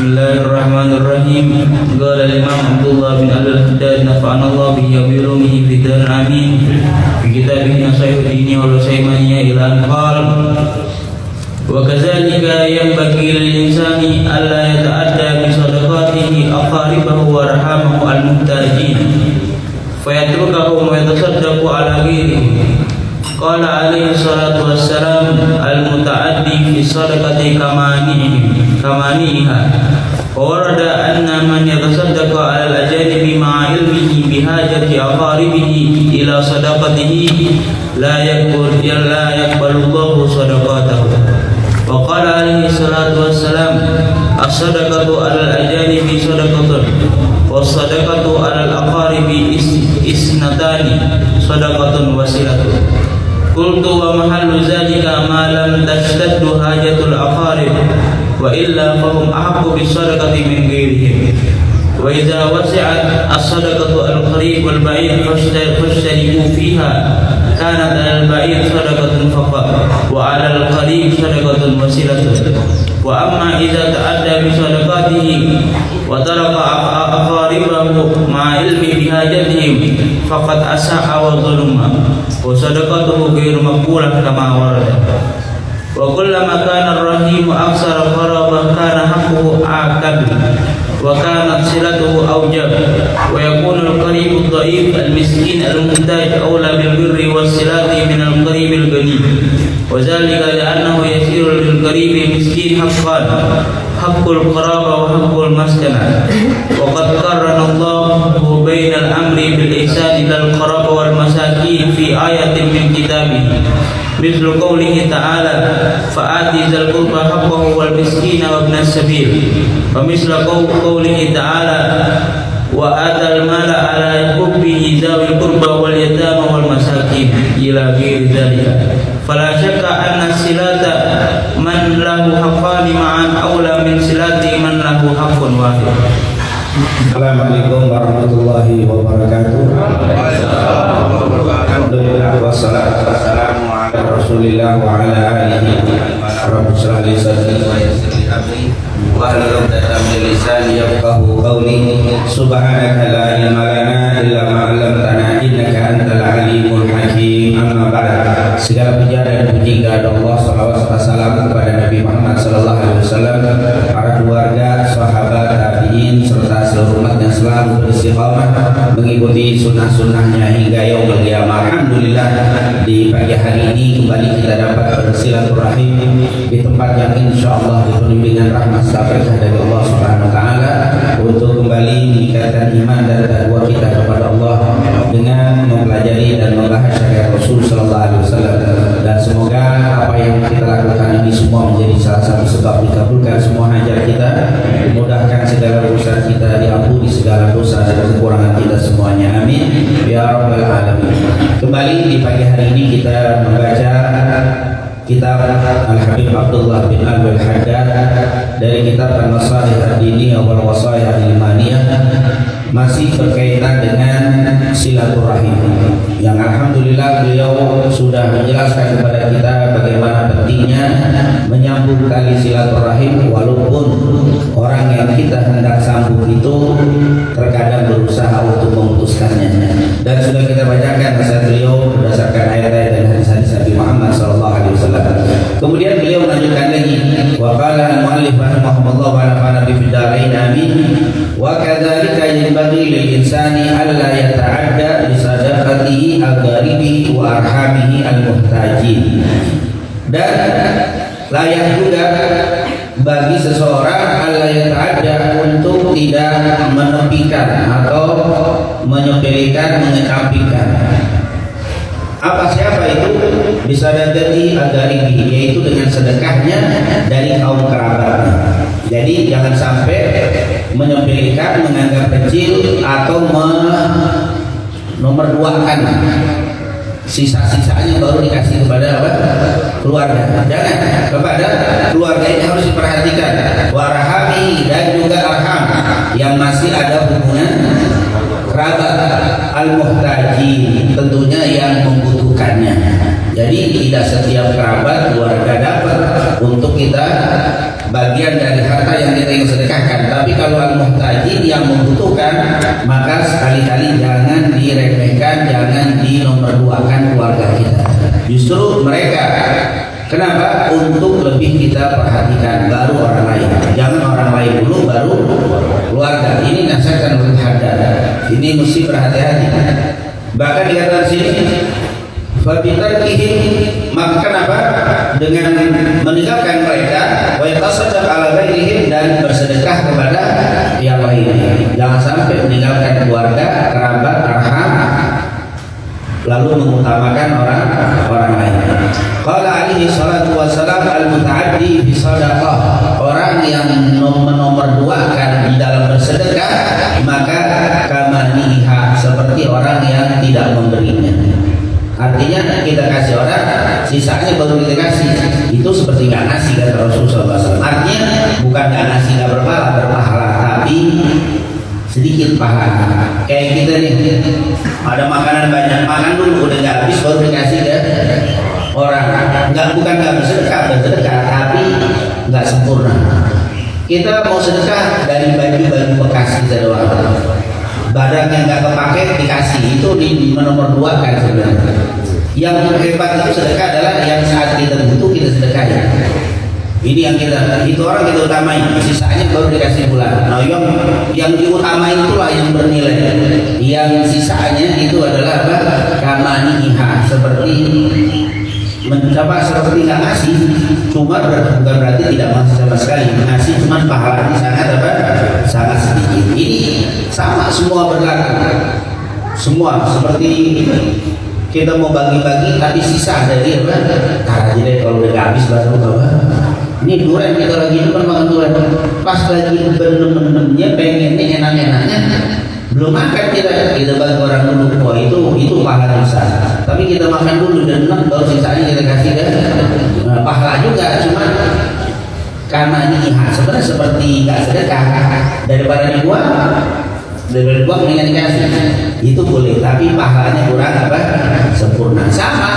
Bismillahirrahmanirrahim. Qala al-Imam Abdullah bin Al-Haddad nafa'ana Allah bihi wa bi ulumihi fid dar amin. Fi kitabih Nasihatud Dini wal Usaimaniyah ila an qala wa kadzalika yanbaghi lil insani alla yata'adda bi sadaqatihi aqaribahu wa rahamahu al-muhtajin fayatrukahu wa yatasaddaqu ala ghairihi. Qala alaihi salatu wassalam al-muta'addi fi sadaqati kamaniha wa warada anna man yatasaddaqa ala al-ajanibi ma'a ilmihi bihajati aqaribihi ila sadaqatihi la yaqbalu Allahu sadaqatahu. Wa qala alaihi salatu wassalam as-sadaqatu ala al-ajanibi sadaqatun was-sadaqatu ala al-aqaribi isnatani sadaqatun wasilatun. Qultu wa mahallu zalika ma lam tashtaddu hajatul aqarib wa illa fahum ahaqqu bis-sadaqati min ghairihim. Wa idza wasi'at as-sadaqatu al-qarib wal ba'id fashtariku fiha kanat al-ba'id sadaqatun faqat wa 'ala al-qarib sadaqatun wasilatun. Wa amma idza ta'adda bi sadaqatihi wa taraka aqaribahu ma'a ilmi bihajatihim faqad asa'a wa zulma wa sadaqatuhu ghairu maqbulah kama warada. Wa kullama kana ar-rahim aksara qarabah kana haqquhu akad wa kanat silatuhu awjab wa yakunu al-qarib ad-da'if al-miskin al-muhtaj awla bil birri was silati min al-qarib al-ghani wa dhalika li'annahu yasiru lil-qarib miskin haqqan haqqul qaraba wa haqqul maskana. Wa qad qarrana Allahu bainal amri bil ihsani lil qaraba wal masakin fi ayatin min kitabihi mislu qawlihi ta'ala fa'ati dzal qurba haqqahu wal miskina wa ibnas sabil wa mislu qawlihi ta'ala wa atal mala ala hubbihi dzawil qurba wal yatama wal masakin ila ghairi dzalika. Fala syakka anna silata man lahu haqqani ma'an aula min silati man lahu haqqun wahid. Assalamualaikum warahmatullahi wabarakatuh. Alhamdulillah wassalatu wassalamu ala Rasulillah wa ala alihi rabbi shrah li sadri wa yassir li amri wa hlul 'uqdatam min lisani yafqahu qawli. Subhanaka la ilma lana illa ma 'allamtana innaka antal alimul hakim. Amma ba'd. Segala puja dan puji kepada Allah, salawat serta salam kepada Nabi Muhammad sallallahu alaihi wasallam, para keluarga, sahabat, tabi'in serta seluruh umat yang selalu beristiqamah mengikuti sunnah-sunnahnya hingga yaumul qiyamah. Alhamdulillah, di pagi hari ini kembali kita dapat bersilaturahim di tempat yang insyaallah dipenuhi dengan rahmat berkah dari Allah Subhanahu wa taala untuk kembali meningkatkan iman dan takwa kita kepada Allah dengan mempelajari dan membahas syariat Rasul sallallahu alaihi wasallam. Dan semoga apa yang kita lakukan ini semua menjadi salah satu sebab dikabulkan semua hajat kita, dimudahkan segala urusan kita, diampuni segala dosa dan kekurangan kita semuanya, amin ya rabbal alamin. Kembali di pagi hari ini kita membaca kitab Al-Habib Abdullah bin Al-Haddad dari kitab An-Nasihatud Dini wal Wasaya al-Imaniyah, masih berkaitan dengan silaturahim yang alhamdulillah beliau sudah menjelaskan kepada kita bagaimana pentingnya menyambung tali silaturahim walaupun orang yang kita hendak sambung itu terkadang berusaha untuk memutuskannya. Dan sudah kita bacakan nasihat beliau berdasarkan ayat-ayat dan hadis-hadis Nabi Muhammad sallallahu alaihi wasallam. Kemudian beliau melanjutkan lagi, wa qala al-mu'allif rahimahullah wa nafa'ana bi fidarain amin. Wa kadzalika yanbaghi lil insani alla yata'adda bi sadaqatihi al-gharibi wa arhamihi al-muhtajin. Dan layak juga bagi seseorang alla yata'adda untuk tidak menepikan atau menyepelekan, mengecampingkan. Apa siapa itu? Bisa dari al-gharibi, yaitu dengan sedekahnya dari kaum kerabatnya. Jadi jangan sampai menyepelekan, menganggap kecil atau menomorduakan sisa-sisanya baru dikasih kepada apa? Keluarga. Jangan, kepada keluarga ini harus diperhatikan. Warahami, dan juga arham yang masih ada hubungan kerabat, al-muhtaji, tentunya yang membutuhkannya. Jadi tidak setiap kerabat keluarga dapat untuk kita bagian dari harta yang kita sering sedekahkan. Tapi kalau al-muhtajin yang membutuhkan, maka sekali-kali jangan diremehkan, jangan dinomorduakan keluarga kita. Justru mereka, kenapa? Untuk lebih kita perhatikan, baru orang lain. Jangan orang lain dulu, baru keluarga. Ini nasihatkan oleh Haddad. Ini mesti berhati-hati. Bahkan dikatakan sini, fabitarkihim, maka kenapa? Dengan meninggalkan mereka, wa yatasaddaq ala ghairihim, dan bersedekah kepada yang lain. Jangan sampai meninggalkan keluarga, kerabat, arham, lalu mengutamakan orang lain. Qala alaihi salatu wassalam al-muta'addi bi shadaqah, orang yang menomorduakan di dalam bersedekah, maka kamaniha, seperti orang yang tidak memberinya. Artinya kita kasih orang, sisanya baru kita kasih. Itu seperti nggak ngasih, kata Rasulullah SAW. Artinya bukan nggak ngasih nggak berpahala, tapi sedikit pahala. Kayak kita nih, ada makanan banyak, makan dulu, udah nggak habis baru dikasih ke orang. Bukan nggak bersedekah, tapi nggak sempurna. Kita mau sedekah dari baju-baju bekas kita doang. Barang yang nggak kepake dikasih, itu menomorduakan sebenarnya. Yang hebat itu sedekah adalah yang saat kita butuh kita sedekahin. Ini yang itu orang kita utamai, sisanya baru dikasih bulan. Nah, yang diutamain itulah yang bernilai. Yang sisanya itu adalah apa? Kamaniha, seperti seperti nggak ngasih, cuma bukan berarti tidak ngasih sama sekali. Ngasih cuma pahalanya sangat sedikit. Ini sama, semua berlaku. Semua seperti kita mau bagi-bagi tapi sisa dari apa? Tar aja deh, kalau udah habis baru apa? Ini durian, kita lagi depan makan durian. Pas lagi bener-benernya pengennya enak-enaknya, belum makan kita bagi orang dulu. Oh itu pahala besar. Tapi kita makan dulu dan baru sisanya kita kasih ke pahala juga, cuma karena ini sebenarnya seperti nggak sedekah, daripada dibuang mendingan dikasih. Itu boleh, tapi pahalanya kurang apa? Sempurna. Sama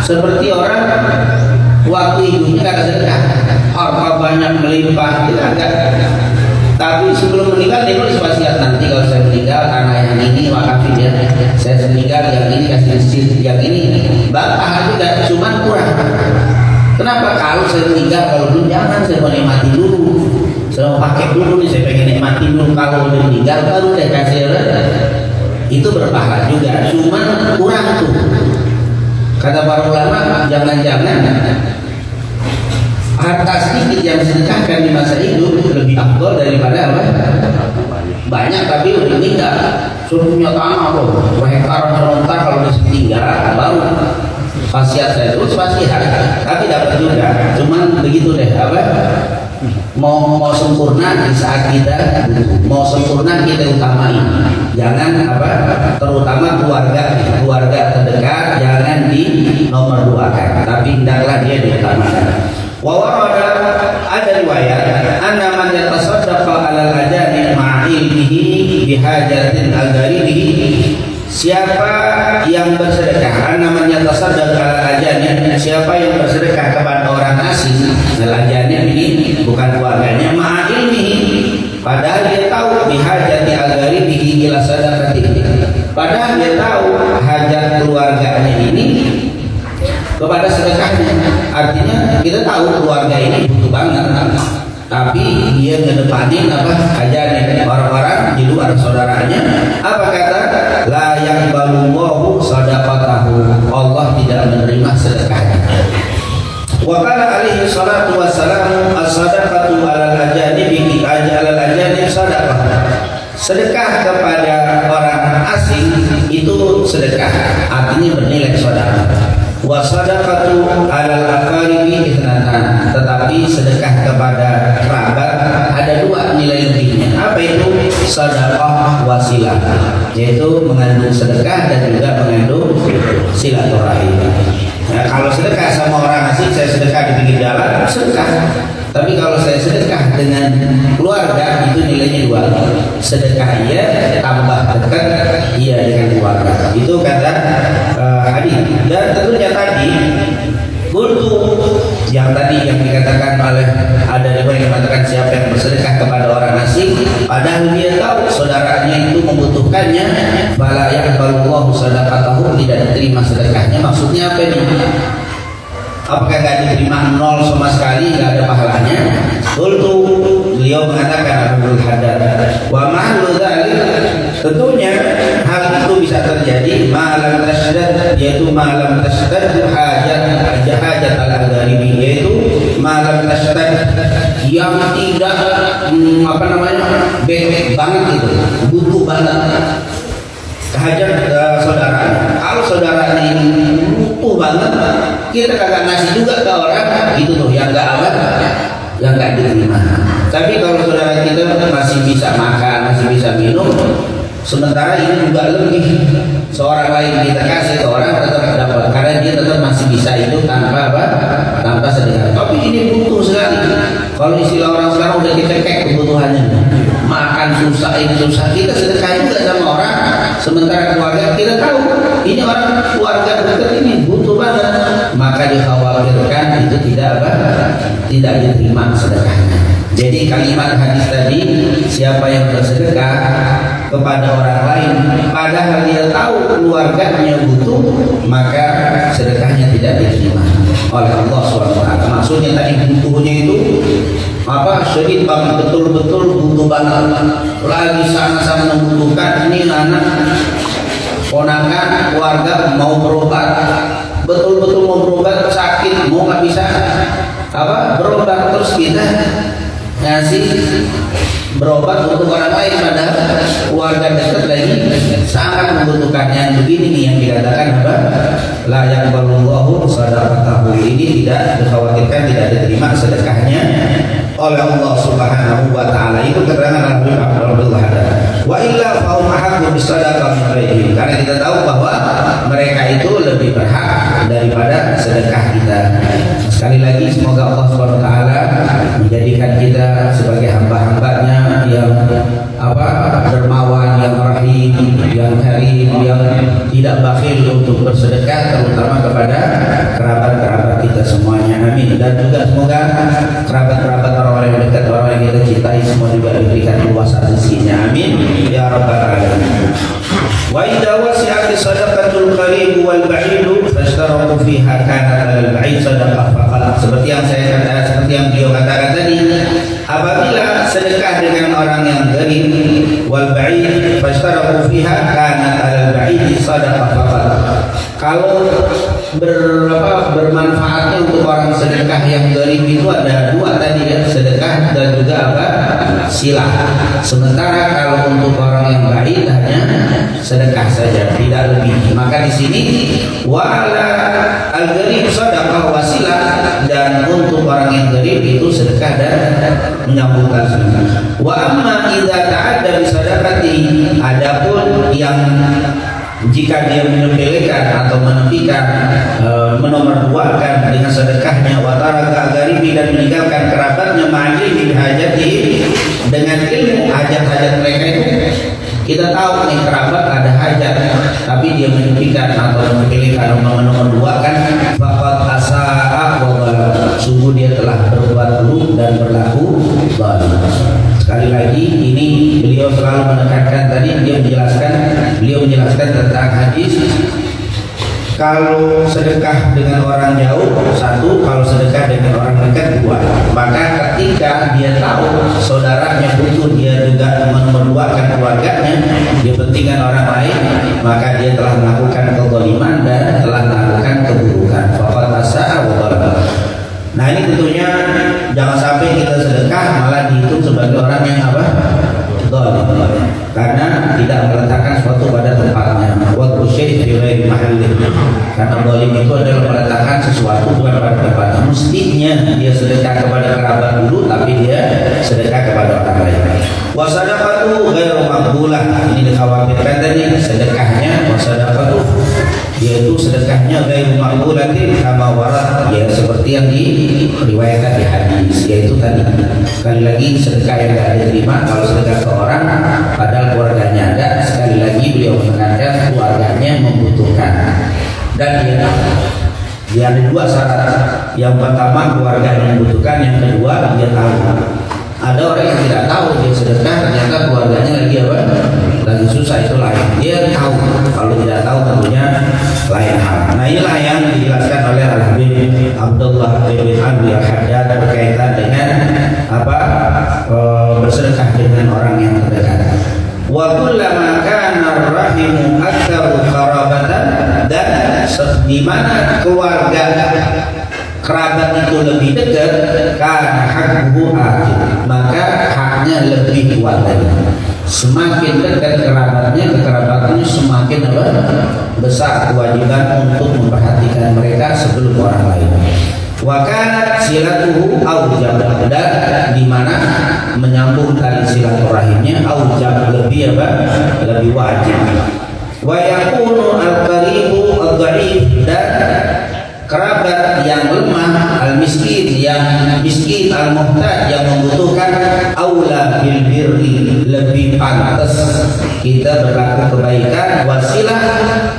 seperti orang waktu hidupnya nggak sedekah, harta banyak melimpah, tidak ada. Tapi sebelum meninggal dia harus wasiat, nanti kalau saya meninggal tanah yang ini wakafin ya, saya meninggal yang ini kasih masjid, yang ini bapak juga, cuman kurang. Kenapa? Kalau saya meninggal, kalau belum, jangan, saya mau nikmati dulu, saya mau pakai dulu nih, saya pengen nikmati dulu. Kalau udah meninggal baru deh kasih. Itu berpahala juga, cuman kurang tuh. Kata para ulama, jangan-jangan harta sedikit yang disedekahkan di masa hidup lebih afdol daripada apa? Banyak tapi udah meninggal. Suruh punya tanah loh, hektaran serentak, kalau udah setinggal baru wasiat saya terus wasiat. Tapi dapat juga, cuman begitu deh apa? Mau sempurna di saat kita mau sempurna kita utamai. Jangan apa? Terutama keluarga terdekat jangan di nomor duakan, tapi hendaklah dia diutamakan. Wawarada, ada riwayat anna man yatasaddaqa 'alal ajani ma'ilmihi bihajatin al-gharibihi, siapa yang bersedekah, anna man yatasaddaqa 'alal ajani, siapa yang bersedekah kepada orang asing, al-ajani ini bukan keluarganya, ma'ilmihi, padahal dia tahu bihajati al-gharibihi ila sadaqati, padahal dia tahu hajat keluarganya ini kepada sedekahnya. Artinya kita tahu keluarga ini butuh banget, tapi dia ngedepanin apa ajaran orang-orang di luar saudaranya. Apa kata? La yaqbalullahu shadaqatahu, Allah tidak menerima sedekahnya. Wa qala alaihi salatu wassalam as-sadaqatu 'alal ajanibi alal ajanibi sadaqah. Sedekah kepada orang asing itu sedekah, artinya bernilai sedekah. Wa sadaqatu 'alal aqaribi ithnatan, tetapi sedekah kepada kerabat ada dua nilai lebihnya. Apa itu? Sedekah wasilah, yaitu mengandung sedekah dan juga mengandung silaturahim. Nah, kalau sedekah sama orang asing, saya sedekah di pinggir jalan, sedekah. Tapi kalau saya sedekah dengan keluarga, itu nilainya dua. Sedekah iya, tambah dekat iya dengan keluarga. Itu kata hadis. Dan tentunya tadi Kultu, yang tadi yang dikatakan oleh ada riwayat yang mengatakan siapa yang bersedekah kepada orang asing padahal dia tahu saudaranya itu membutuhkannya, fala yaqbalullahu sadaqatahu, tidak diterima sedekahnya. Maksudnya apa ini? Apakah tidak diterima nol sama sekali, tidak ada pahalanya? Kultu, beliau mengatakan Abdul Haddad, wa ma'lu dzalik, tentunya hal itu bisa terjadi malam tasdad, yaitu malam tasdad hajat al-gharibi, yaitu malam tasdad yang tidak bebek banget itu, butuh banget hajat saudaranya. Kalau saudaranya ini butuh banget, kita kagak ngasih juga ke orang itu tuh yang nggak diterima. Tapi kalau saudara kita masih bisa makan, masih bisa minum, sementara ini juga lebih, seorang lain kita kasih ke orang tetap dapat, karena dia tetap masih bisa hidup tanpa sedekah. Tapi ini butuh sekali. Kalau istilah orang sekarang udah dicekek kebutuhannya, makan susah, ini susah, kita sedekah juga sama orang, sementara keluarga kita tahu ini orang keluarga dekat ini butuh banget, maka dikhawatirkan itu tidak diterima sedekahnya. Jadi kalimat hadis tadi, siapa yang bersedekah kepada orang lain padahal dia tahu keluarganya butuh, maka sedekahnya tidak diterima oleh Allah SWT. Maksudnya tadi butuhnya itu syadid banget, betul-betul butuh banget, lagi sangat-sangat membutuhkan. Ini anak ponakan keluarga mau berobat, betul-betul mau berobat, sakit, mau nggak bisa berobat, terus kita ngasih berobat untuk orang lain padahal keluarga dekat lagi sangat membutuhkannya. Begini nih yang dikatakan la yaqbalullahu sadaqatahu, ini tidak dikhawatirkan tidak diterima sedekahnya oleh Allah Subhanahu wa taala. Itu keterangan Abdul Haddad. Wa illa fahum ahqqu bisadaqah min ghairihi, karena kita tahu bahwa mereka itu lebih berhak daripada sedekah kita. Sekali lagi semoga Allah Subhanahu wa taala menjadikan kita sebagai hamba-hambanya yang dermawan, yang rahim, yang karim, yang tidak bakhil untuk bersedekah, terutama kepada kerabat-kerabat kita semuanya. Amin. Dan juga semoga kerabat-kerabat orang-orang yang dekat, orang yang kita cintai semua juga diberikan luas rezekinya. Amin ya rabbal alamin. Wa idza wasi'at sadaqatul qarib wal ba'id fashtaraku fiha kanat al ba'id sadaqah faqat. Seperti yang saya katakan, seperti yang beliau katakan tadi, apabila sedekah dengan orang yang gharib wal ba'id fashtaraku fiha kanat al ba'id sadaqah faqat. Kalau bermanfaatnya untuk orang sedekah yang gharib itu ada dua tadi ya, sedekah dan juga silah. Sementara kalau untuk orang yang ba'id hanya sedekah saja, tidak lebih. Maka di sini wa ala al-gharib sadaqah wasilah, dan untuk orang yang gharib itu sedekah dan menyambungkan sedekah. Wa amma idza ta'adda bi sadaqati, adapun yang jika dia menyepelekan atau menepikan, menomorduakan dengan sedekahnya, wa taraka gharibi, dan meninggalkan kerabatnya, ma'ilmi hajati, dengan ilmu hajat-hajat mereka itu. Kita tahu nih kerabat ada hajat, tapi dia menepikan atau menyepelekan atau menomorduakan, faqad asa'a wa ghalaba, sungguh dia telah berbuat buruk dan berlaku zalim. Sekali lagi ini beliau selalu menekankan, tadi beliau menjelaskan tentang hadis, kalau sedekah dengan orang jauh satu, kalau sedekah dengan orang dekat dua. Maka ketika dia tahu saudaranya butuh, dia juga memerlukan keluarganya, dia pentingkan orang lain, maka dia telah melakukan kezaliman dan telah melakukan keburukan. Faqad asa'a wa ghalaba. Nah ini tentunya jangan sampai kita sedekah malah dihitung sebagai orang yang zalim, karena tidak meletakkan sesuatu pada tempatnya. Wa syai' fi ghairi mahallih, karena zalim itu adalah meletakkan sesuatu bukan pada tempatnya. Mestinya dia sedekah kepada kerabat dulu, tapi dia sedekah kepada orang lain. Wa sadaqatu ghairu maqbulah, ini dikhawatirkan tadi sedekahnya, wa sadaqatu yaitu sedekahnya ghairu maqbulatin kama warad, ya seperti yang diriwayatkan di hadis, yaitu tadi sekali lagi sedekah yang tidak diterima kalau sedekah ke orang padahal keluarganya ada. Sekali lagi beliau menekankan keluarganya membutuhkan, dan dia Dia ada dua syarat. Yang pertama keluarga yang membutuhkan, yang kedua dia tahu. Ada orang yang tidak tahu dia sedekah, ternyata keluarganya lagi apa? Lagi susah, itu lain. Dia tahu. Kalau tidak tahu tentunya lain hal. Nah inilah yang dijelaskan oleh Al-Habib Abdullah bin Abi Al-Haddad berkaitan dengan apa? Bersedekah dengan orang yang terdekat. Wa kullama kana ar-rahimu aktsaru qarabatan, dan di mana keluarga kerabat itu lebih dekat, karena hakku maka haknya lebih kuat lagi. Semakin dekat kerabatnya semakin apa? Besar kewajiban untuk memperhatikan mereka sebelum orang lain. Wa kanat silatuhu aujab, dan di mana menyambung tali silaturahimnya aujab, lebih apa? Lebih wajib. Wa yakunu al-qaribu ad-dha'if, dan kerabat yang lemah, al-miskin yang miskin, al-muhtaj yang membutuhkan, aula bil birri, lebih pantas kita berlaku kebaikan, wasilah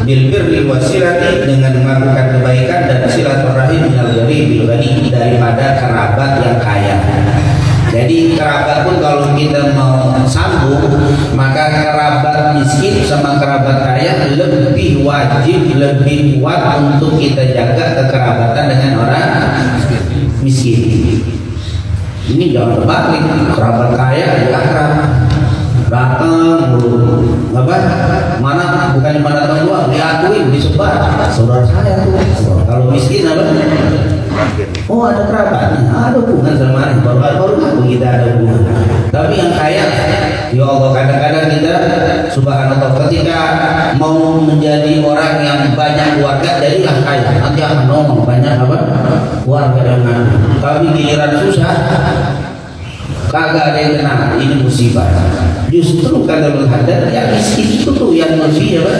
bil birri wasilati, dengan melakukan kebaikan dan silaturahim minal gharib bil ghani, daripada kerabat yang kaya. Jadi kerabat pun kalau kita mau sambung, maka kerabat miskin sama kerabat kaya lebih wajib, lebih kuat untuk kita jaga kekerabatan dengan orang miskin. Ini jangan terbalik, kerabat kaya diakrab, datang dulu, apa? Mana bukan mana datang doang, diakuin, disebar, saudara saya tuh. Kalau miskin apa? Oh ada kerabatnya, ada hubungan sama ini, baru kita ada hubungan. Tapi yang kaya, ya Allah, kadang-kadang kita subhanallah ketika mau menjadi orang yang banyak keluarga, jadilah kaya, nanti akan ngomong banyak apa? Keluarga dengan, tapi giliran susah kagak ada yang kenal, ini musibah. Justru kata Al-Haddad, yang miskin itu tuh yang lebih apa?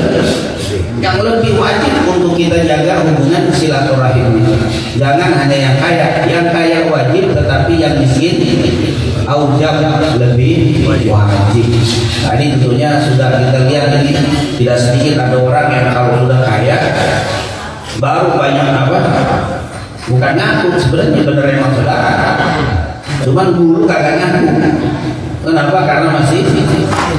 Yang lebih wajib untuk kita jaga hubungan silaturahim. Jangan hanya yang kaya wajib, tetapi yang miskin aujab, lebih wajib. Tadi tentunya sudah kita lihat ini, tidak sedikit ada orang yang kalau sudah kaya baru banyak apa? Bukan ngaku, sebenarnya benar emang saudara. Cuman dulu kagak ngaku. Kenapa? Karena masih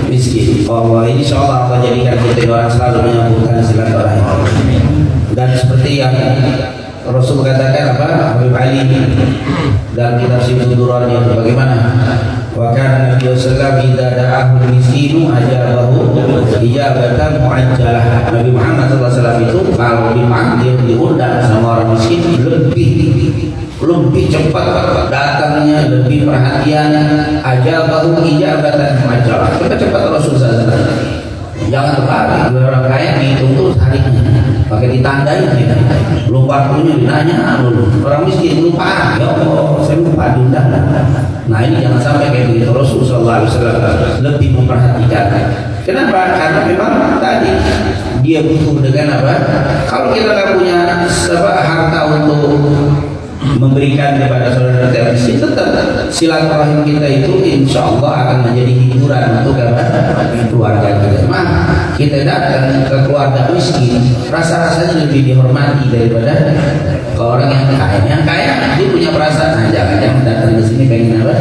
miskin. Allah, ini insyaallah Allah jadikan kita orang selalu menyambungkan silaturahim. Dan seperti yang Rasul katakan apa? Habib Ali dalam kitab Sifat Duran itu bagaimana? Wa kana Nabi sallallahu alaihi wasallam da'ahu miskinu ajabahu ijabatan muajjalah. Nabi Muhammad sallallahu alaihi wasallam itu kalau dipanggil, diundang sama orang miskin lebih cepat datangnya, lebih perhatian, ajabahu ijabatan muajjalah. Cepat-cepat Rasul sallallahu alaihi wasallam. Jangan terbalik, orang kaya dihitung tuh harinya, pakai ditandain gitu. Lupa punya dinanya dulu. Orang miskin lupa, ya Allah, saya lupa diundang. Nah ini jangan sampai kayak begitu. Rasulullah SAW lebih memperhatikan. Kenapa? Karena memang tadi dia butuh dengan apa? Kalau kita nggak punya harta untuk memberikan kepada saudara kita miskin, tetap silaturahim kita itu insya Allah akan menjadi hiburan untuk keluarga kita. Kita datang ke keluarga miskin, rasa-rasanya lebih dihormati daripada ke orang yang kaya. Yang kaya dia punya perasaan, jangan datang ke sini pengen apa?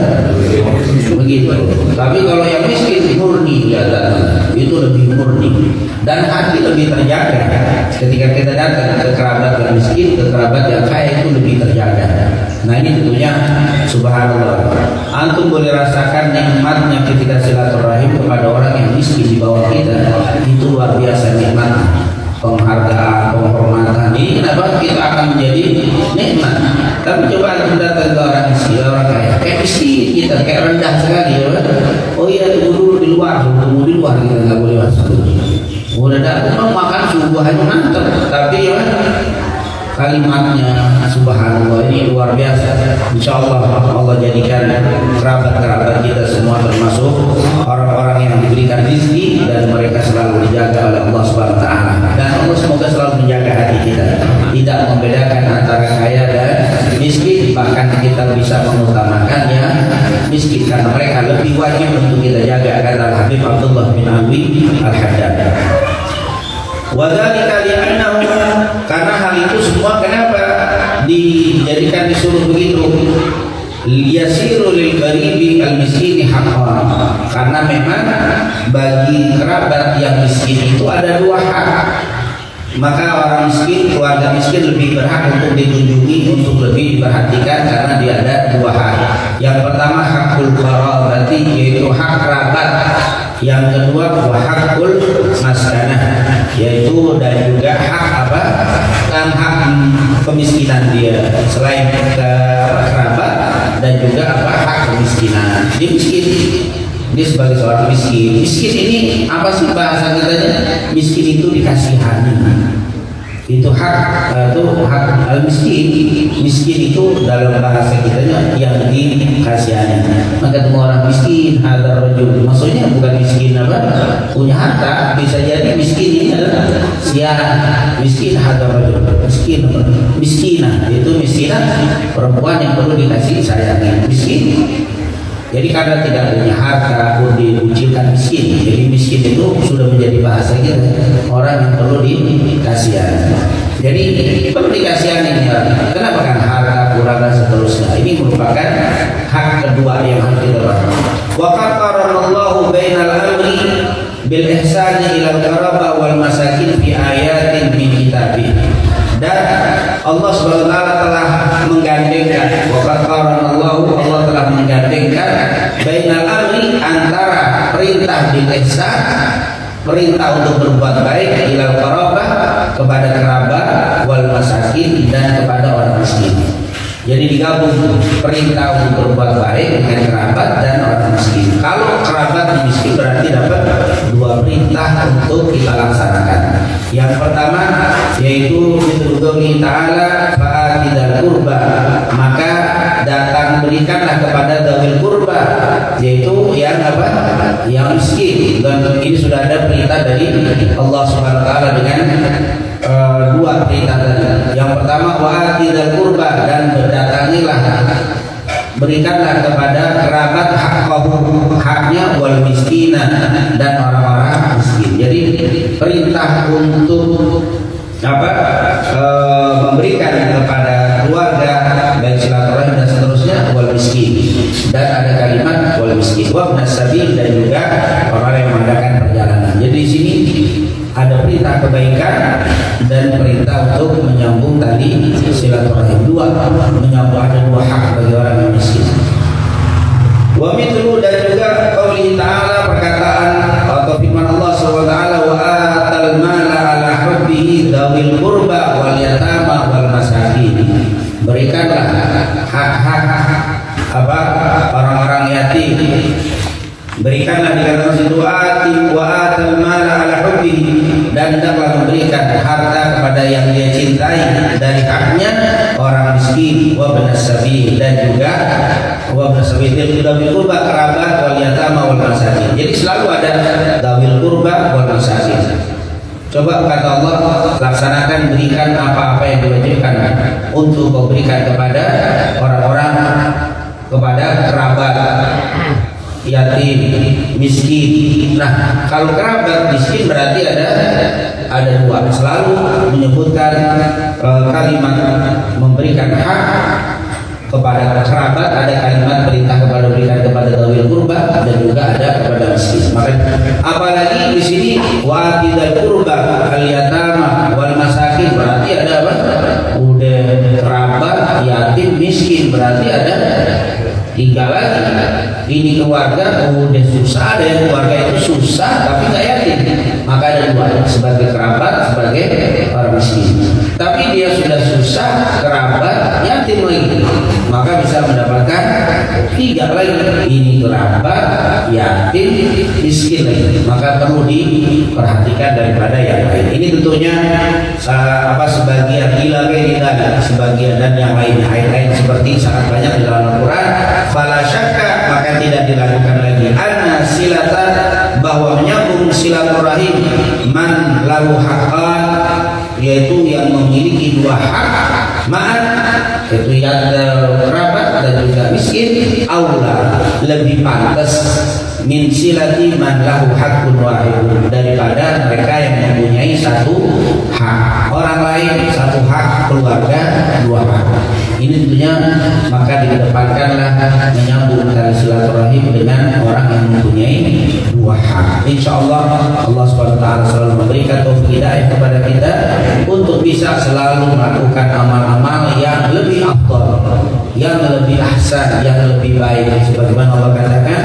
Begitu. Tapi kalau yang miskin murni dia datang, itu lebih murni dan hati lebih terjaga. Ketika kita datang ke kerabat yang miskin, ke kerabat yang kaya itu lebih terjaga. Nah ini tentunya subhanallah, antum boleh rasakan nikmatnya ketika silaturahim kepada orang yang miskin di bawah kita, itu luar biasa nikmat, penghargaan, penghormatan. Ini kenapa kita akan menjadi nikmat. Tapi coba antum datang ke orang miskin, orang kaya, kayak miskin kita, kayak rendah sekali ya. Oh iya, tunggu dulu di luar, tunggu di luar, kita nggak boleh masuk. Udah datang makan subuhannya mantap, tapi ya kalimatnya subhanallah ini luar biasa. Insyaallah Allah jadikan kerabat-kerabat kita semua termasuk orang-orang yang diberikan rezeki dan mereka selalu dijaga oleh Allah Subhanahu wa taala. Dan Allah semoga selalu menjaga hati kita, tidak membedakan antara kaya dan miskin, bahkan kita bisa mengutamakan yang miskin karena mereka lebih wajib untuk kita jaga, kata Habib Abdullah bin Abi Al-Haddad. Wadzalika li'annahu, karena hal itu semua kenapa? dijadikan disuruh begitu. Yasiru lil gharibi al miskini haqqan, karena memang bagi kerabat yang miskin itu ada dua hak. Maka orang miskin, keluarga miskin lebih berhak untuk dikunjungi, untuk lebih diperhatikan karena dia ada dua hak. Yang pertama hakul qarabati, yaitu hak kerabat. Yang kedua hakul maskanah, yaitu dan juga hak apa? Hak kemiskinan dia, selain kerabat dan juga apa? Hak kemiskinan. Dia miskin, dia sebagai seorang miskin. Miskin ini apa sih bahasa kitanya? Miskin itu dikasihani. Itu hak al miskin. Miskin itu dalam bahasa kitanya yang dikasihani. Maka semua orang miskin hadar rajul, maksudnya bukan miskin apa? Punya harta, bisa jadi miskin ini adalah miskin hadar rajul. Miskinah itu miskinah perempuan yang perlu dikasih sayangi. Miskin. Jadi karena tidak punya harta pun diucilkan miskin. Jadi miskin itu sudah menjadi bahasa kita, orang yang perlu dikasihani. Jadi perlu dikasihani. Kenapa? Kan harta kurang dan seterusnya. Ini merupakan hak kedua yang harus kita pahami. Wa qatarallahu bainal amri bil ihsani ila al-qaraba wal masakin fi ayatin min kitabih. Dan Allah SWT telah menggandengkan, Allah telah menggandengkan bainal amri, antara perintah bil ihsan, perintah untuk berbuat baik, ilal qarabah, kepada kerabat, wal masakin, dan kepada orang miskin. Jadi digabung perintah untuk berbuat baik dengan kerabat dan orang miskin. Kalau kerabat dan miskin berarti dapat dua perintah untuk kita laksanakan. Yang pertama yaitu bidzikri ta'ala fa'atidal qurba, maka datang berikanlah kepada dzawil qurba, yaitu yang apa? Yang miskin. Dan ini sudah ada perintah dari Allah Subhanahu wa taala dengan dua perintah tadi. Yang pertama wa'atidal qurba, dan berdatangilah, berikanlah kepada kerabat haknya, wal miskina, dan orang-orang miskin. Jadi perintah untuk apa? Memberikan kepada keluarga baik silaturahim dan seterusnya, wal miskin, dan ada kalimat wal miskin wa ibnasabil, dan juga orang yang mengadakan perjalanan. Jadi di sini ada perintah kebaikan dan perintah untuk menyambung tali silaturahim. Menyambung, ada dua hak bagi orang yang miskin. Wa mithlu, dan juga qauli ta'ala, perkataan atau firman Allah SWT, wa atal mala ala hubbihi dzawil qurba wal yatama wal masakin. Berikanlah hak-hak apa? Orang-orang yatim. Berikanlah, dikatakan situ wa atal mala ala hubbihi, dan hendaklah memberikan harta kepada yang dia cintai dari haknya orang miskin, wa ibnas sabil, dan juga wa ibnas sabil, dzawil qurba, kerabat, wal yatama wal masakin. Jadi selalu ada dzawil qurba wal masakin. Coba kata Allah, laksanakan, berikan apa-apa yang diwajibkan untuk kau berikan kepada orang-orang, kepada kerabat, yatim, miskin. Nah, kalau kerabat miskin berarti ada dua. Selalu menyebutkan kalimat memberikan hak kepada kerabat, ada kalimat perintah kepada berikan kepada dzawil qurba, dan juga ada kepada miskin. Maka apalagi di sini wa atidal qurba al yatama wal masakin, berarti ada apa? Udah kerabat, yatim, miskin, berarti ada tiga lagi. Ini keluarga udah susah, ada yang keluarga itu susah tapi nggak yatim, maka ada dua, sebagai kerabat, sebagai orang miskin. Tapi dia sudah susah, kerabat, yatim lagi, maka bisa mendapatkan tiga lagi. Ini kerabat, yatim, miskin lagi, maka perlu diperhatikan daripada yang lain. Ini tentunya sebagian sebagian dan yang lainnya, ayat-ayat seperti sangat banyak di dalam Al-Quran. Fala syakka, maka tidak diragukan lagi, anna silata, bahwa menyambung silaturahim, man lahu haqqan, yaitu yang memiliki dua hak, ma'an, yaitu yang kerabat dan juga miskin aula lebih pantas min silati man lahu hakun wahid daripada mereka yang mempunyai satu hak. Orang lain satu hak, keluarga dua hak. Ini tentunya maka dikedepankanlah menyambung tali silaturahim dengan orang yang mempunyai dua hak. Insyaallah Allah Subhanahu wa taala selalu memberikan taufik hidayah kepada kita untuk bisa selalu melakukan amal-amal yang lebih afdal, yang lebih ahsan, yang lebih baik. Sebagaimana Allah katakan,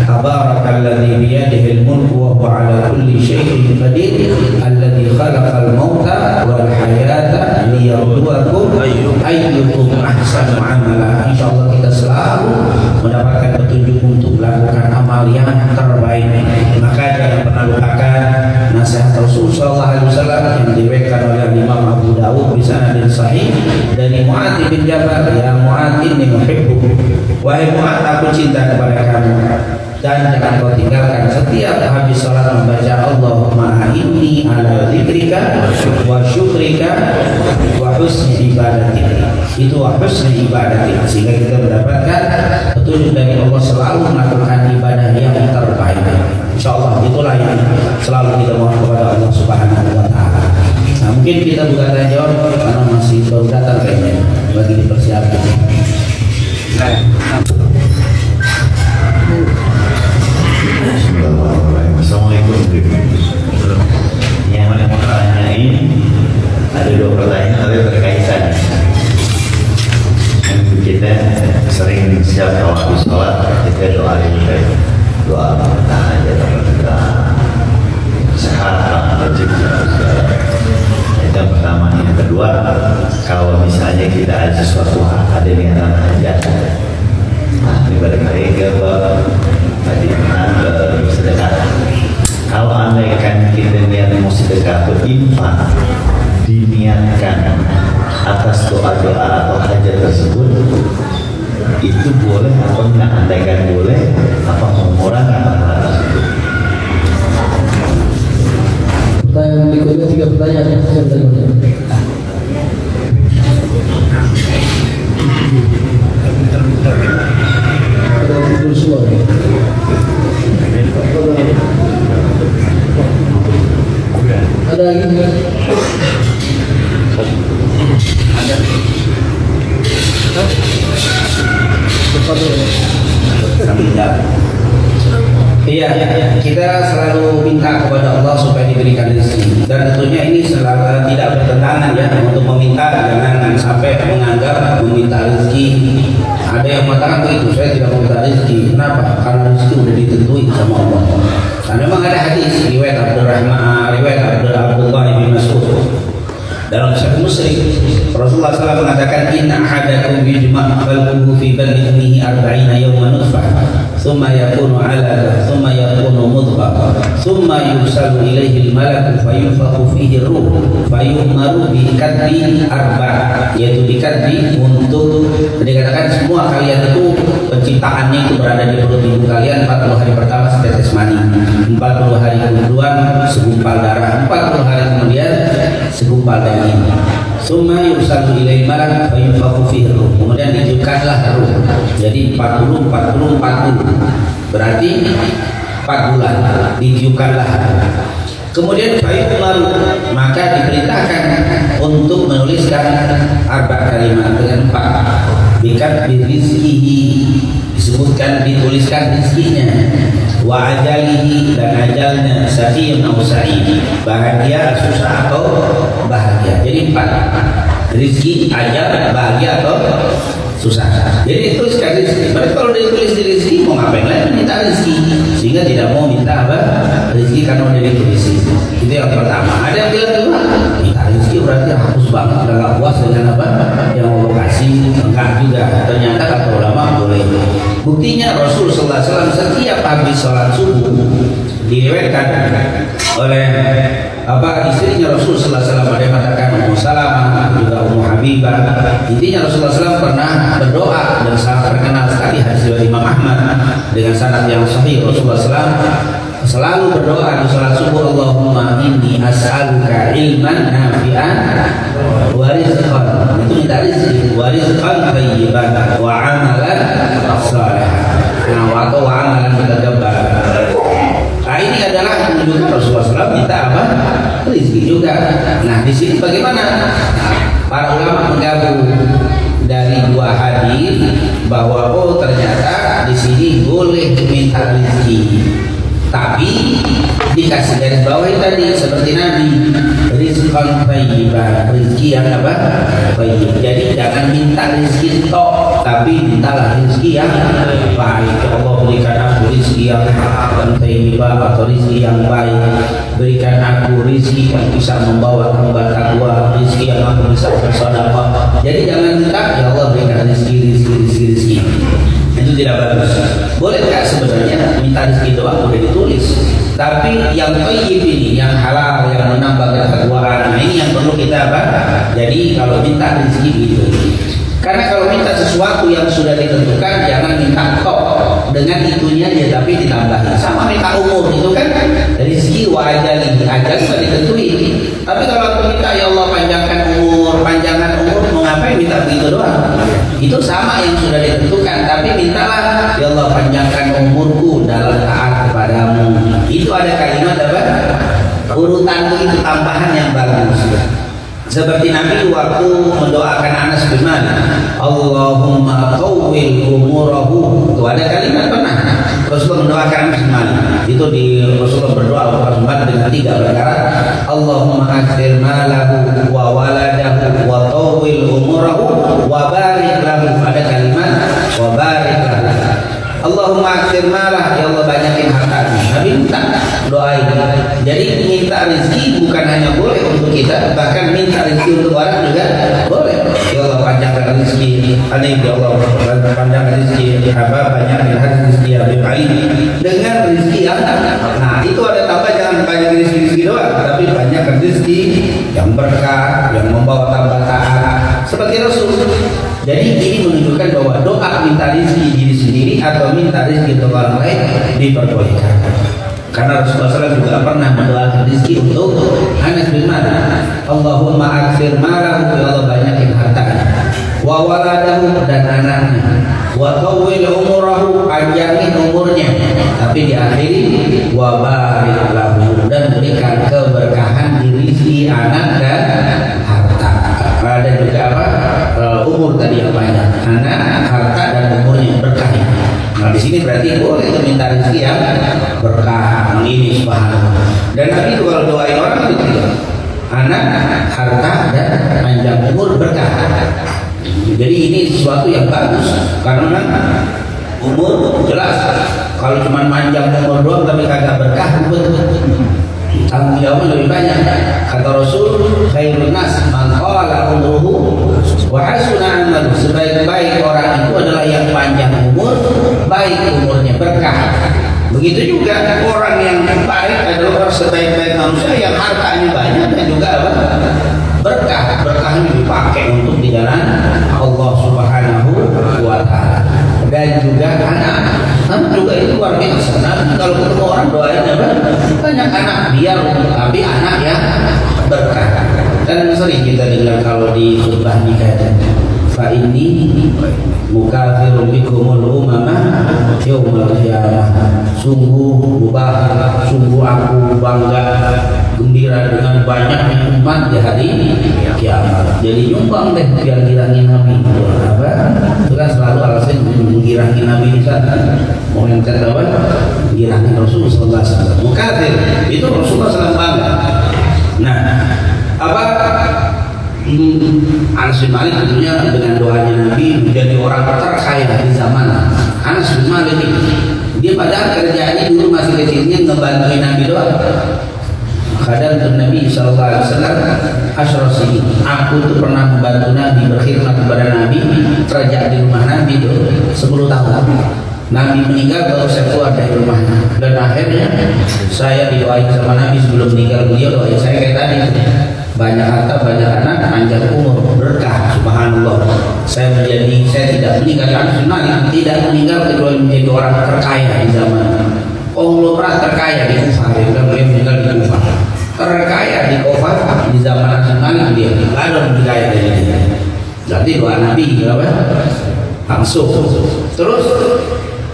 Tabarakalladzi biyadihil mulku wa huwa ala kulli syai'in qadir, alladzi khalaqal mauta wal hayata liyabluwakum ayyukum ahsanu amala. Insyaallah kita selalu mendapatkan petunjuk untuk melakukan amal yang terbaik. Maka jangan pernah lupakan nasihat Rasul sallallahu alaihi wasallam yang diriwayatkan oleh Imam Abu Dawud bi sanadin sahih dari Mu'adz bin Jabal, ya Mu'adz inni uhibbuka, wahai Mu'adz aku cinta kepada kamu, dan jangan kau tinggalkan setiap habis salat membaca Allahumma inni ala dzikrika wa syukrika wa husni ibadatika. Itu wa husni ibadatika, sehingga kita mendapatkan petunjuk dari Allah selalu melakukan ibadah yang terbaik. Insyaallah itulah yang selalu kita mohon kepada Allah Subhanahu wa taala. Nah, mungkin kita buka tanya jawab karena masih baru datang kayaknya, bagi dipersiapkan. Assalamualaikum. Yang mana mau tanyain ada dua pertanyaan tapi berkaitan. Yang kita sering siap kalau habis sholat kita doa aja kita sehat rezeki. Itu yang pertama. Yang kedua, kalau misalnya kita ada sesuatu ada niatan hajat, ini balik lagi ke tadi sedekah. Kalau andaikan kita niat mau sedekah berinfak, diniatkan atas doa-doa atau hajat tersebut, itu boleh apa enggak? Andaikan boleh, apa mengurangi pahala tersebut? Pertanyaan berikutnya 3 pertanyaan. Ada lagi? Iya, kita selalu minta kepada Allah supaya diberikan rezeki, dan tentunya ini selalu tidak bertentangan ya untuk meminta. Jangan sampai menganggap meminta rezeki. Ada yang mengatakan begitu, saya tidak meminta rezeki. Kenapa? Karena rezeki sudah ditentuin sama Allah. Dan memang ada hadis riwayat Abdullah bin Mas'ud dalam Sahih Muslim, Rasulullah SAW mengatakan, Inna ahadakum yujma' qalbuhu fi batni ummihi 40 yawman nutfah, thumma yakunu 'alaqah, thumma yakunu mudghah, thumma yursalu ilaihi al-malaku fayunfakhu fihi ruh, fayu'maru bi kadri arba'ah, yaitu dikadri untuk dikatakan semua kalian itu penciptaannya itu berada di perut ibu kalian 40 hari pertama setetes mani, 40 hari kemudian segumpal darah, 40 hari kemudian segumpal daging. Summa yursalu ilaihi malak fayunfakhu fihi ruh, kemudian ditiupkanlah ruh. Jadi 40 berarti 4 bulan ditiupkanlah. Kemudian fayu'maru, maka diperintahkan untuk menuliskan 4 kalimat dengan 4 bikat birizkihi, disebutkan dituliskan rizkinya, wa ajalihi, dan ajalnya, sa'iyun atau sa'id, bahagia susah atau bahagia. Jadi 4 rizki, ajal, bahagia atau susah. Jadi dituliskan rizki. Berarti kalau ditulis di rizki mau ngapain lagi minta rizki, sehingga tidak mau minta apa rizki karena udah ditulis. Itu yang pertama. Ada yang bilang juga minta rizki berarti hapus banget, udah gak puas dengan apa yang Allah kasih. Enggak juga, ternyata kata ulama boleh. Buktinya Rasul sallallahu alaihi wasallam setiap habis sholat subuh diriwayatkan oleh istrinya Rasul sallallahu alaihi wasallam, ada yang mengatakan Ummu Salamah, juga Ummu Habibah. Intinya Rasulullah SAW pernah berdoa, dan sangat terkenal sekali hadis dari Imam Ahmad dengan sanad yang sahih. Rasulullah SAW selalu berdoa di sholat subuh, Allahumma inni as'aluka ilman nafi'an wa rizqan, itu minta rizki, wa rizqan thayyiban wa amalan di sini bagaimana? Para ulama menggabung dari dua hadis bahwa oh ternyata di sini boleh minta rezeki, tapi dikasih garis bawahi tadi seperti Nabi, rizqan thayyiban, rezeki yang apa? Thayyib. Jadi jangan minta rezeki tok, tapi mintalah rezeki yang baik. Allah berikan aku rezeki yang thayyiban atau rezeki yang baik. Berikan aku rezeki yang bisa membawa kepada takwa, rezeki yang aku bisa bersedekah. Jadi jangan minta ya Allah berikan rezeki. Itu tidak bagus. Boleh nggak sebenarnya minta rezeki doang udah ditulis, tapi yang thayyib ini, yang halal, yang menambah ketakwaan, nah ini yang perlu kita apa? Jadi kalau minta rezeki gitu, karena kalau minta sesuatu yang sudah ditentukan jangan minta tok dengan itunya dia tapi ditambahin. Sama minta umur itu kan rezeki wa ajali, ajal sudah ditentuin. Tapi kalau aku minta ya Allah panjangkan umur mau ngapain minta begitu doang? Itu sama yang sudah ditentukan, tapi mintalah ya Allah panjangkan umurku dalam taat kepadamu. Itu ada kalimat apa? Urutan itu tambahan yang bagus. Seperti Nabi waktu mendoakan Anas bin Malik, Allahumma qawwil umurahu. Itu ada kalimat pernah Rasulullah mendoakan Anas bin Malik. Itu di Rasulullah berdoa dengan 3 perkara. Allahumma akthir malahu wa waladahu wa tawwil umurahu wa barik lahu. Ada kalimat wa barik lahu. Allahumma akthir malah, ya Allah banyakin hartanya. Nabi minta doain. Jadi minta rezeki bukan hanya boleh untuk kita, bahkan minta rezeki untuk orang juga boleh. Ya Allah panjangkan rezeki, ya Allah panjangkan rezeki, banyak rezeki yang baik dengan rezeki yang nah itu ada tambah, jangan banyak rezeki doang, tapi banyak rezeki yang berkah, yang membawa tambah taat seperti Rasul. Jadi ini menunjukkan bahwa doa minta rezeki diri sendiri atau minta rezeki untuk orang lain diperbolehkan. Karena Rasulullah SAW juga pernah mendoakan rezeki untuk Anas bin Malik. Allahumma akthir malahu, ya Allah banyakin hartanya. Wa waladahu, dan anaknya. Wa tawwil umurahu, panjangin umurnya. Tapi diakhiri wa barik lahu, dan berikan keberkahan di rezeki anak dan harta. Dan juga apa? Umur tadi yang banyak, anak, harta, dan umurnya berkah. Nah di sini berarti boleh minta rezeki yang berkah, ini subhanallah. Dan Nabi itu kalau doain orang itu tidak anak, harta, dan panjang umur berkah. Jadi ini sesuatu yang bagus karena umur jelas. Kalau cuma panjang umur doang tapi kagak berkah, tanggung jawabnya lebih banyak. Kata Rasul, khairun nas man qala umruhu wa hasuna amaluhu. Sebaik-baik orang itu adalah yang panjang umur, baik umurnya, berkah. Begitu juga orang yang baik adalah orang sebaik-baik manusia yang hartanya banyak dan juga apa? Berkah. Berkahnya dipakai untuk di jalan Allah Subhanahu wa taala. Dan juga anak juga itu luar biasa. Nah, kalau ketemu orang doain apa? Banyak anak biar tapi anak yang berkah. Dan sering kita dengar kalau di khutbah nikah, fa inni mukafirun bikumul umama yaumil qiyamah. Sungguh aku bangga, gembira dengan banyaknya umat di hari kiamat. Jadi nyumbang deh biar ngilangin Nabi. Apa? Itu kan selalu alasan menggirangin Nabi di sana. Mau yang kata apa? Menggirangin Rasulullah SAW. Mukafir itu Rasulullah SAW bangga. Nah, apa? Anas bin Malik tentunya dengan doanya Nabi menjadi orang terkaya di zaman Anas bin Malik ini. Dia padahal kerjaannya dulu masih kecilnya ngebantuin Nabi doang. Kadang untuk Nabi SAW asyrasi, aku tuh pernah membantu Nabi, berkhidmat kepada Nabi, kerja di rumah Nabi itu 10 tahun. Nabi meninggal baru saya keluar dari rumahnya. Dan akhirnya saya didoain sama Nabi sebelum meninggal beliau, doain saya kayak tadi, banyak harta, banyak anak, panjang umur, berkah, subhanallah. Saya tidak meninggal tidak meninggal kecuali menjadi orang terkaya di zaman. Belum pernah terkaya di Kufah, dia bilang beliau meninggal di Kufah. Terkaya di Kufah di zaman Nabi dia, nggak ada lebih kaya dari dia. Jadi doa Nabi apa? Langsung. Terus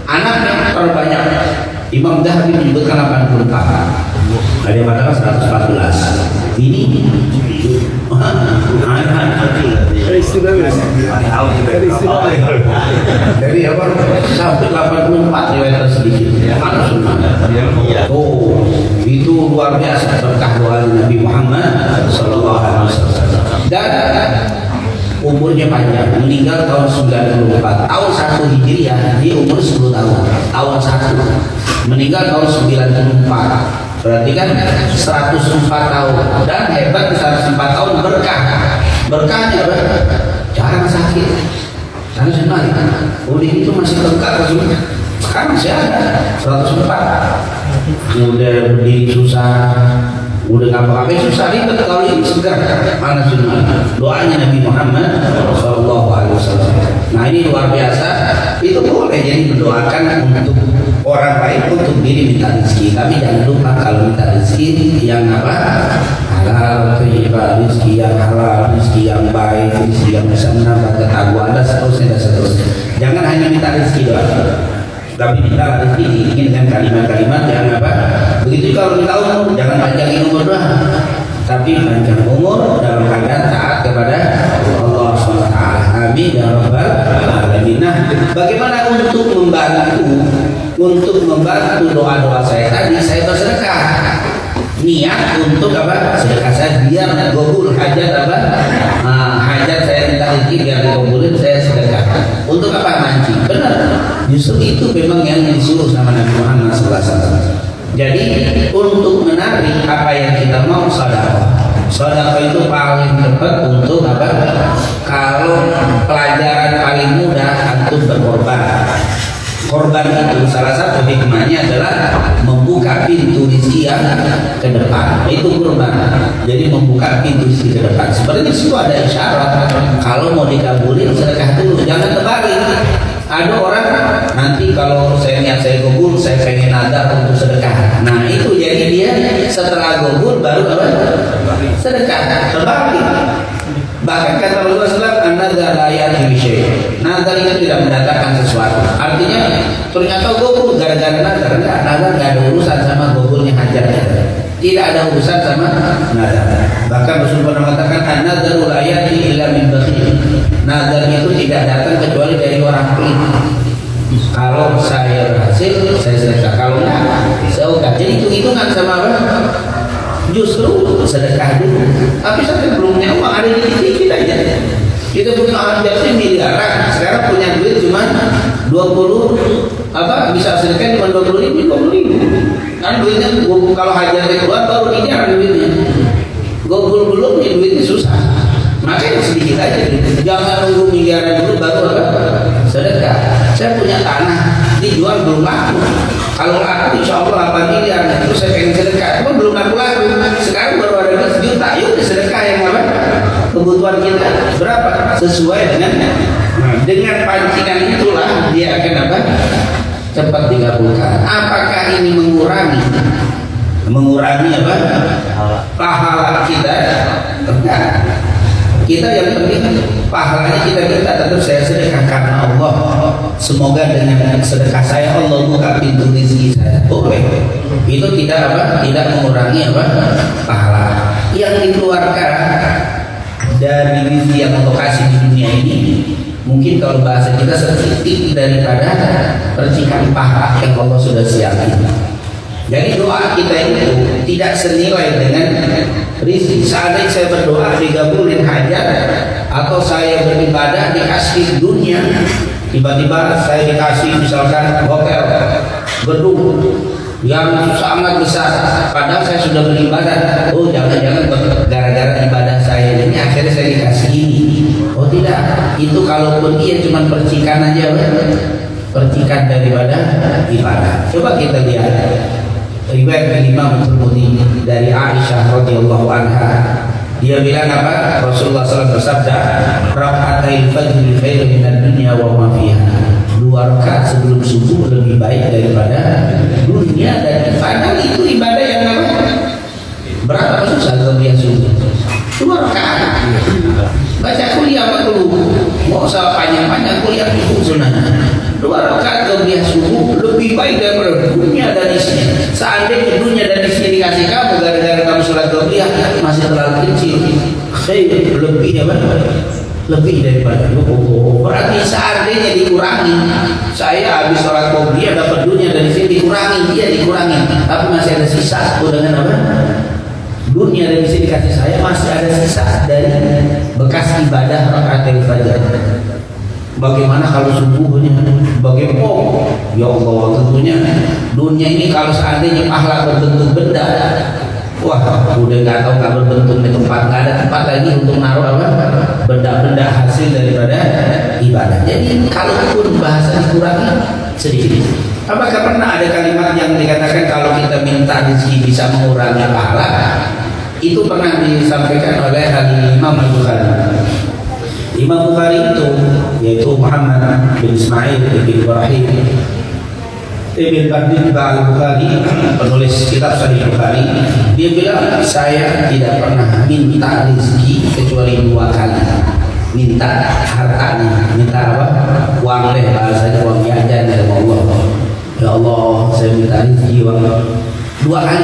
anaknya terbanyak. Imam Zahabi menyebutkan 84. Ada yang mengatakan 114. Ini dari apa sampai 84 riwayat sedikit mana sunnah. Oh, itu luar biasa berkah doa Nabi Muhammad sallallahu alaihi wasallam. Dan umurnya panjang, meninggal tahun 94. Tahun 1 Hijriah dia umur 10 tahun. Tahun 1 meninggal tahun 94. Berarti kan 104 tahun. Dan hebat 104 tahun berkah. Berkahnya apa? Jarang sakit. Karena senang. Udah itu masih berkah semua. Sekarang masih ada 104. Udah berdiri susah, udah ngapa-ngapain susah, ribet. Kalau ini segar. Mana sunnah? Doanya Nabi Muhammad sallallahu alaihi wasallam. Nah, ini luar biasa. Itu boleh jadi mendoakan untuk orang lain, untuk diri minta rezeki. Tapi jangan lupa kalau minta rezeki yang apa? Halal, terima rezeki yang halal, rezeki yang baik, rezeki yang bisa menambah ketakwaan dan seterusnya dan seterusnya. Jangan hanya minta rezeki doang, tapi minta rezeki diiringi dengan kalimat-kalimat yang apa? Begitu kalau minta umur, jangan panjangin umur doang, tapi panjang umur dalam keadaan taat kepada Allah SWT. Amin ya rabbal alamin. Nah, bagaimana untuk membantu doa-doa saya tadi? Saya bersedekah, niat untuk apa? Sedekah saya biar gobul hajat apa? Hajat saya minta rezeki biar digobulin, saya sedekah. Untuk apa? Mancing. Benar. Justru itu memang yang disuruh sama Nabi Muhammad SAW. Jadi untuk menarik apa yang kita mau, sedekah. Sedekah itu paling cepat untuk apa? Kalau pelajaran paling mudah antum berkorban. Korban itu salah satu hikmahnya adalah membuka pintu rezeki yang ke depan. Itu kurban. Jadi membuka pintu rezeki ke depan. Sebenarnya itu ada isyarat. Kalau mau dikabulin sedekah dulu, jangan terbalik. Ada orang nanti kalau saya niat saya gobul, saya pengen nadar untuk sedekah. Nah itu jadi dia setelah gobul baru apa? Sedekah. Terbalik. Bahkan kata Rasulullah SAW, an-nadar la ya'ti bi syai'. Nadar itu tidak mendatangkan sesuatu. Artinya ternyata gobul gara-gara nadar. Nadar enggak ada urusan sama gobulnya hajat. Tidak ada urusan sama nadar. Bahkan Rasulullah mengatakan an-nadar la ya'ti illa min bakhil. Nadar itu tidak datang kecuali dari orang pelit. Kalau saya berhasil, saya sedekah. Kalau enggak, saya enggak. Jadi hitung-hitungan sama apa? Justru sedekah dulu. Tapi sampai belum punya uang, ada dikit-dikit aja. Kita punya hajatnya miliaran, sekarang punya duit cuma 20 apa? Bisa sedekah cuma 20.000. Kan duitnya kalau hajatnya keluar baru miliaran duitnya. Gobul belum nih duitnya susah. Makanya sedikit aja. Jangan nunggu miliaran dulu baru apa? Sedekah. Saya punya tanah dijual belum laku. Kalau laku insya Allah 8 miliar. Terus saya pengen sedekah, cuma belum laku. Sekarang baru ada 1 juta. Yuk sedekah yang apa? Kebutuhan kita berapa? Sesuai dengan pancingan itulah dia akan apa? Cepat dikabulkan. Apakah ini mengurangi apa? Pahala kita? Enggak. Kita yang penting pahalanya kita tetap saya sedekah karena Allah. Semoga dengan sedekah saya Allah buka pintu rezeki saya. Boleh. Itu tidak apa? Tidak mengurangi apa? Pahala yang dikeluarkan dari rezeki yang Allah kasih di dunia ini. Mungkin kalau bahasa kita sedikit daripada percikan pahala yang Allah sudah siapkan. Jadi doa kita itu tidak senilai dengan rezeki. Seandainya saya berdoa digabulin hajat, atau saya beribadah dikasih dunia, tiba-tiba saya dikasih misalkan hotel, gedung yang sangat besar, padahal saya sudah beribadah. Oh jangan-jangan gara-gara ibadah saya ini akhirnya saya dikasih ini. Oh tidak, itu kalaupun dia cuma percikan aja, percikan daripada ibadah. Coba kita lihat riwayat Imam Tirmidzi dari Aisyah radhiyallahu anha. Dia bilang apa? Rasulullah SAW bersabda, "Raka'atul fajr khairun minad dunya wa ma fiha." 2 rakaat sebelum subuh lebih baik daripada dunia dan padahal itu ibadah yang apa? Berapa susah kalau dia subuh? 2 rakaat. Baca kuliah apa dulu? Mau usah panjang-panjang kuliah itu sunnah. 2 rakaat kalau dia subuh lebih baik daripada dunia dan isinya. Seandainya dunia dari sini dikasih kamu gara-gara kamu sholat qobliyah masih terlalu kecil, saya lebih apa? Lebih daripada berarti seandainya dikurangi, saya habis sholat qobliyah dapat dunia dari sini dikurangi, dia dikurangi, tapi masih ada sisa. Dengan apa? Dunia dari sini dikasih saya masih ada sisa dari bekas ibadah rakaat fajar. Bagaimana kalau subuhnya? Bagaimana? Ya Allah, tentunya dunia ini kalau seandainya pahala berbentuk benda, wah udah nggak tahu nggak berbentuk di tempat, nggak ada tempat lagi untuk naruh apa benda-benda hasil daripada ibadah. Jadi kalaupun bahasa dikurangi sedikit. Apakah pernah ada kalimat yang dikatakan kalau kita minta rezeki bisa mengurangi pahala? Itu pernah disampaikan oleh Imam Al-Bukhari. Imam Bukhari itu yaitu Muhammad bin Ismail bin Ibrahim Ibn Badin Al-Bukhari, penulis kitab Sahih Bukhari. Dia bilang saya tidak pernah minta rezeki kecuali 2 kali. Minta hartanya, minta apa? Uang leh, bahasanya uang jajan dari Allah. Ya Allah, saya minta rezeki uang 2 kali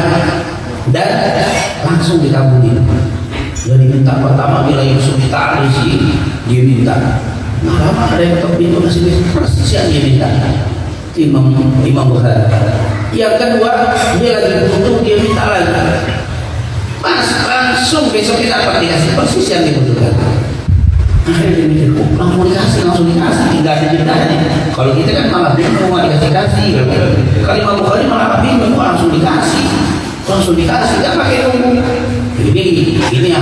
dan langsung dikabulin. Jadi minta pertama bila Yusuf minta rezeki, dia minta. Nah, lama ada yang ketok pintu masih persis dia minta. Imam Bukhari. Yang kedua, dia lagi butuh, dia minta lagi. Mas, langsung besok kita dapat dikasih persis yang dibutuhkan. Akhirnya dia mikir, langsung dikasih, tidak ada jedanya. Kalau kita kan malah bingung, mau dikasih. Kalau Imam Bukhari malah bingung, langsung dikasih, nggak pakai nunggu. Ini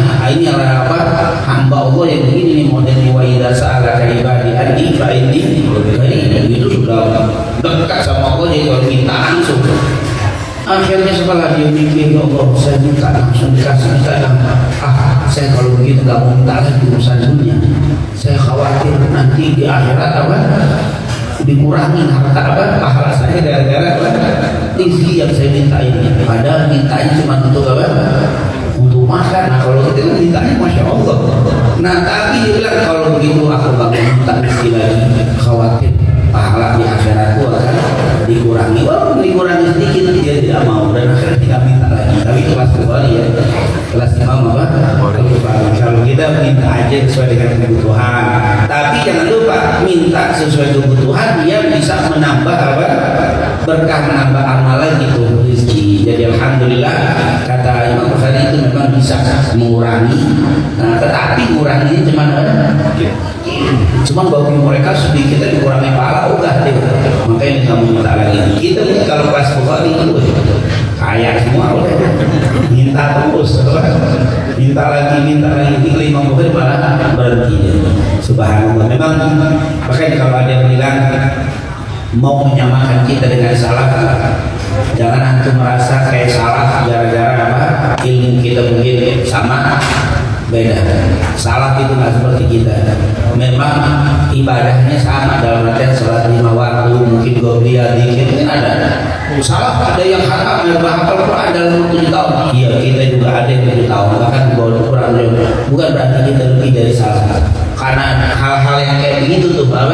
adalah apa? Hamba Allah yang begini nih modelnya. Wa idza sa'alaka ibadi anni fa inni qarib. Itu sudah dekat sama Allah, jadi kalau minta langsung. Akhirnya setelah dia mikir, ya Allah, saya minta langsung dikasih. Saya kalau begitu nggak mau minta lagi urusan dunia. Saya khawatir nanti di akhirat apa dikurangi harta apa pahala saya gara-gara rezeki yang saya minta ini. Padahal mintanya cuma untuk apa? Untuk makan. Nah kalau kita kan mintanya Masya Allah. Nah tapi dia bilang kalau begitu aku gak mau minta rezeki lagi, khawatir pahala di akhiratku akan dikurangi. Walaupun dikurangi sedikit dia tidak mau, dan akhirnya tidak minta lagi. Tapi kelas Bukhari ya, kelas Imam apa? Kalau kita minta aja sesuai dengan kebutuhan, tapi jangan lupa minta sesuai kebutuhan, dia bisa menambah apa? Berkah, menambah amal gitu rezeki. Jadi alhamdulillah kata Imam Bukhari itu memang bisa mengurangi. Nah, tetapi nguranginya cuma bagi mereka sedikit dikurangi pahala udah deh. Makanya kamu minta lagi. Kita kalau pas Bukhari itu kaya semua udah minta terus, minta lagi. Imam Bukhari malah berhenti. Subhanallah. Memang makanya kalau ada yang bilang mau menyamakan kita dengan salaf, jangan antum merasa kayak salah gara-gara apa ilmu kita mungkin sama, beda. Salaf itu nggak seperti kita. Memang ibadahnya sama dalam artian sholat 5 waktu, mungkin qobliyah dikit kan ada. Salaf ada yang hafal Quran dalam 7 tahun. Iya, kita juga ada yang 7 tahun bahkan bawa Quran. Bukan berarti kita lebih dari salaf. Karena hal-hal yang kayak begitu tuh nggak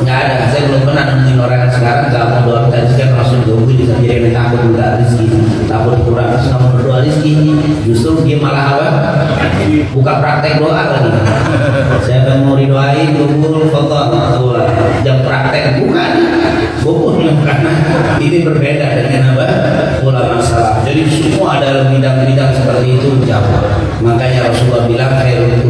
ada. Saya belum pernah nemuin orang sekarang nggak mau doa tajziah langsung jauhi di samping yang takut minta rezeki, takut kurang, terus nggak mau berdoa rezeki. Justru dia malah apa? Buka praktek doa lagi. Saya akan mau didoain kubur foto jam praktek bukan karena ini berbeda dengan apa? Ulama salaf. Jadi semua ada bidang-bidang seperti itu jauh. Makanya Rasulullah bilang khairul